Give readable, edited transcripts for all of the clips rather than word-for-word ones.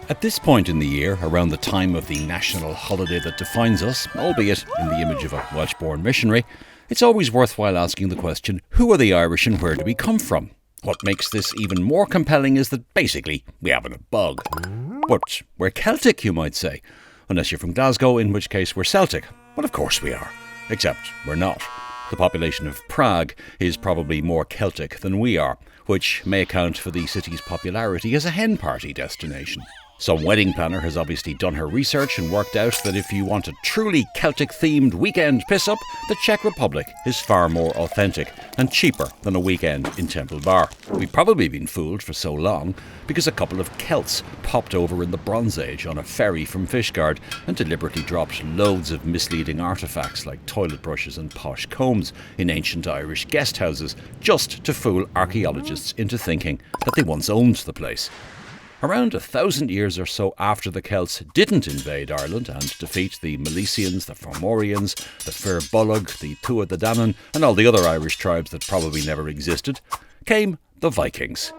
At this point in the year, around the time of the national holiday that defines us, albeit in the image of a Welsh-born missionary, it's always worthwhile asking the question, who are the Irish and where do we come from? What makes this even more compelling is that basically we haven't a bug. But we're Celtic, you might say. Unless you're from Glasgow, in which case we're Celtic. Well, of course we are. Except we're not. The population of Prague is probably more Celtic than we are, which may account for the city's popularity as a hen party destination. Some wedding planner has obviously done her research and worked out that if you want a truly Celtic-themed weekend piss-up, the Czech Republic is far more authentic and cheaper than a weekend in Temple Bar. We've probably been fooled for so long because a couple of Celts popped over in the Bronze Age on a ferry from Fishguard and deliberately dropped loads of misleading artefacts like toilet brushes and posh combs in ancient Irish guest houses just to fool archaeologists into thinking that they once owned the place. Around 1,000 years or so after the Celts didn't invade Ireland and defeat the Milesians, the Fomorians, the Fir Bolg, the Tuatha De Danann and all the other Irish tribes that probably never existed, came the Vikings.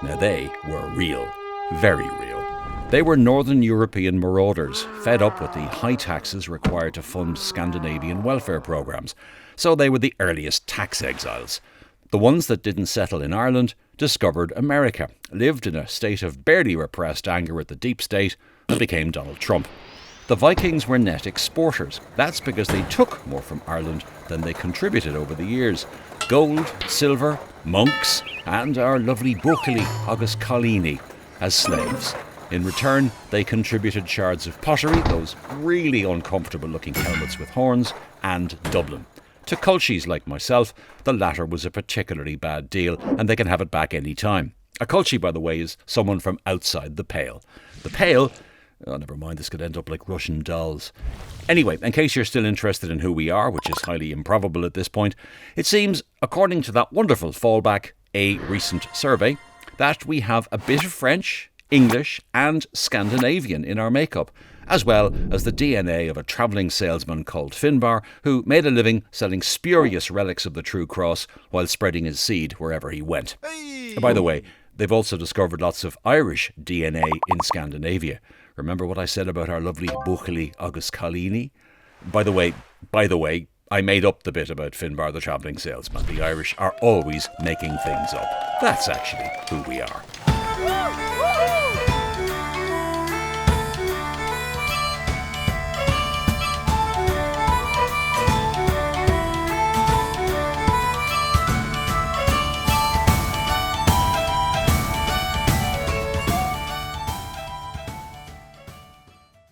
Now they were real, very real. They were Northern European marauders, fed up with the high taxes required to fund Scandinavian welfare programmes, so they were the earliest tax exiles. The ones that didn't settle in Ireland discovered America, lived in a state of barely repressed anger at the deep state, and became Donald Trump. The Vikings were net exporters. That's because they took more from Ireland than they contributed over the years. Gold, silver, monks, and our lovely Buachali agus Colini as slaves. In return, they contributed shards of pottery, those really uncomfortable looking helmets with horns, and Dublin. To culchies like myself, the latter was a particularly bad deal, and they can have it back any time. A culchie, by the way, is someone from outside the Pale. The Pale... Oh, never mind, this could end up like Russian dolls. Anyway, in case you're still interested in who we are, which is highly improbable at this point, it seems, according to that wonderful fallback, a recent survey, that we have a bit of French, English and Scandinavian in our makeup, as well as the DNA of a travelling salesman called Finbar, who made a living selling spurious relics of the True Cross while spreading his seed wherever he went. Hey. By the way, they've also discovered lots of Irish DNA in Scandinavia. Remember what I said about our lovely Buachali agus Colini? By the way, I made up the bit about Finbar the travelling salesman. The Irish are always making things up. That's actually who we are.